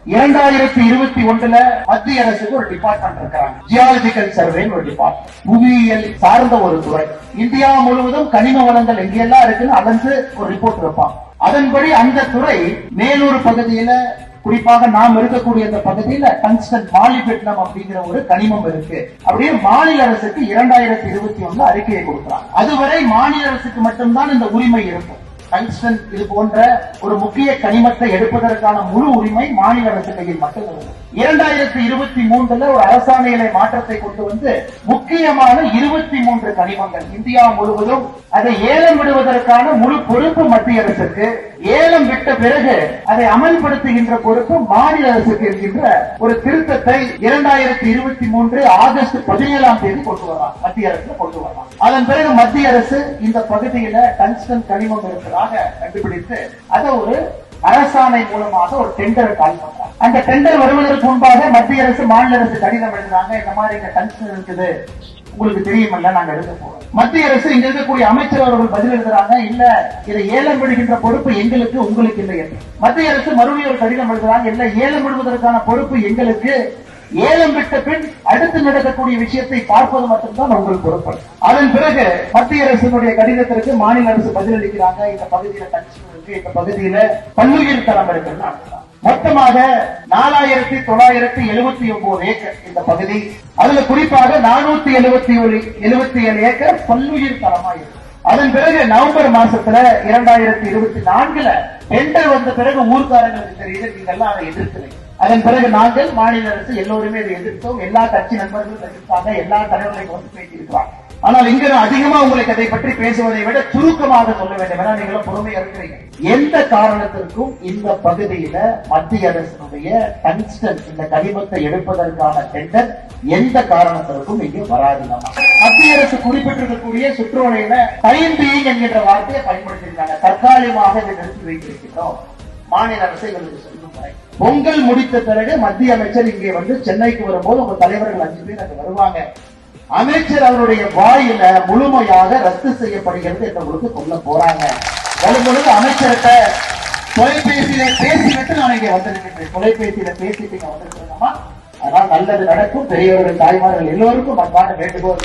2021 மத்திய அரசுக்கு ஒரு டிபார்ட்மெண்ட் இருக்கிறாங்க, ஜியாலஜிக்கல் சர்வே ஒரு டிபார்ட்மெண்ட், புவியியல் சார்ந்த ஒரு துறை. இந்தியா முழுவதும் கனிம வளங்கள் எங்கெல்லாம் இருக்குன்னு அலந்து ஒரு ரிப்போர்ட் வைப்பாங்க. அதன்படி அந்த துறை மேலூர் பகுதியில, குறிப்பாக நாம் இருக்கக்கூடிய இந்த பகுதியில டங்ஸ்டன் மாலிப்டினம் அப்படிங்கிற ஒரு கனிமம் இருக்கு அப்படியே மாநில அரசுக்கு 2021 அறிக்கையை கொடுக்கிறாங்க. அதுவரை மாநில அரசுக்கு மட்டும்தான் இந்த உரிமை இருக்கும். டங்ஸ்டன் இது போன்ற ஒரு முக்கிய கனிமத்தை எடுப்பதற்கான முழு உரிமை மாநில அரசு கையில் மட்டும் உள்ளது. 2023 ஒரு அரசாணையில மாற்றத்தை கொண்டு வந்து முக்கியமான 23 கனிமங்கள் இந்தியா முழுவதும் அதை ஏலம் விடுவதற்கான முழு பொறுப்பு மத்திய அரசுக்கு, ஏலம் விட்ட பிறகு அதை அமல்படுத்துகின்ற பொறுப்பு மாநில அரசுக்கு இருக்கின்ற ஒரு திருத்தத்தை 2023 ஆகஸ்ட் 17 கொண்டு வரலாம், மத்திய அரசு கொண்டு வரலாம். அதன் பிறகு மத்திய அரசு இந்த பகுதியில டங்ஸ்டன் கனிமம் இருக்கிறதாக கண்டுபிடித்து அதை ஒரு அரசாணை மூலமாக ஒரு டெண்டர் கால் பண்றாங்க. அந்த டெண்டர் வருவதற்கு முன்பாக மத்திய அரசு மாநில அரசு கடிதம் எழுதுறாங்க, இந்த மாதிரி இங்க டங்ஸ்டன் இருக்குது, உங்களுக்கு தெரியுமல்ல, நாங்க எழுத போறோம். மத்திய அரசு இங்க இருக்கக்கூடிய அமைச்சர் அவர்கள் பதில் எழுதுறாங்க, இல்ல இதை ஏலம் விடுகின்ற பொறுப்பு எங்களுக்கு, உங்களுக்கு இல்லை என்று. மத்திய அரசு மறுபடியும் ஒரு கடிதம் எழுதுறாங்க, இல்ல ஏலம் விடுவதற்கான பொறுப்பு எங்களுக்கு, ஏலம் விட்ட பின் அடுத்து நடக்கக்கூடிய விஷயத்தை பார்ப்பது மட்டும்தான் உங்களுக்கு பொறுப்பு. அதன் பிறகு மத்திய அரசினுடைய கடிதத்திற்கு மாநில அரசு பதிலளிக்கிறாங்க, இந்த பகுதியில டங்ஸ்டன் இருக்கு, இந்த பகுதியில பல்லுயிர் தளம் இருக்குன்னு. மொத்தமாக 4979 ஏக்கர் இந்த பகுதி, அதுல குறிப்பாக 477 ஏக்கர் பல்லுயிர் தளமா இருக்கு. அதன் பிறகு நவம்பர் மாசத்துல 2024 டெண்டர் வந்த பிறகு ஊர்காரங்களுக்கு தெரியுது, நீங்க எல்லாம் அதை எதிர்க்கிறீங்க. அதன் பிறகு நாங்கள் மாநில அரசு எல்லோருமே இதை எதிர்த்தோம், எல்லா கட்சி நண்பர்களும் எதிர்த்தாங்க, எல்லா தலைவர்களையும் வந்து பேசியிருக்கிறாங்க. ஆனால் இங்க அதிகமா உங்களுக்கு அதை பற்றி பேசுவதை விட சுருக்கமாக சொல்ல வேண்டும், ஏன்னா நீங்களும் பொறுமையா இருக்கிறீங்க. எந்த காரணத்திற்கும் இந்த பகுதியில மத்திய அரசினுடைய டங்ஸ்டன் இந்த கனிமத்தை எடுப்பதற்கான டெண்டர் எந்த காரணத்திற்கும் இங்கே வராதுதான். மத்திய அரசு குறிப்பிட்டிருக்கக்கூடிய சுற்றுவலையில டைம் பீயிங் என்கின்ற வார்த்தையை பயன்படுத்தியிருக்காங்க. தற்காலிகமாக இதை நிறுத்தி வைத்திருக்கிறோம், மாநில அரசு எங்களுக்கு சொல்லும் முறை. பொங்கல் முடித்த பிறகு மத்திய அமைச்சர் இங்கே வந்து சென்னைக்கு வரும்போது உங்க தலைவர்கள் 5 பேர் அங்க வருவாங்க, அமைச்சர் அவருடைய வாயில முழுமையாக ரத்து செய்யப்படுகிறது என்று உங்களுக்கு சொல்ல போறாங்க. வரும்பொழுது அமைச்சர்கிட்ட தொலைபேசியில பேசிவிட்டு நான் இங்க வந்திருக்கிறேன், தொலைபேசியில பேசிட்டு இங்க வந்திருக்கிறேன். அதனால் நல்லது நடக்கும். பெரியவர்கள், தாய்மார்கள் எல்லோருக்கும் அன்பான வேண்டுகோள்,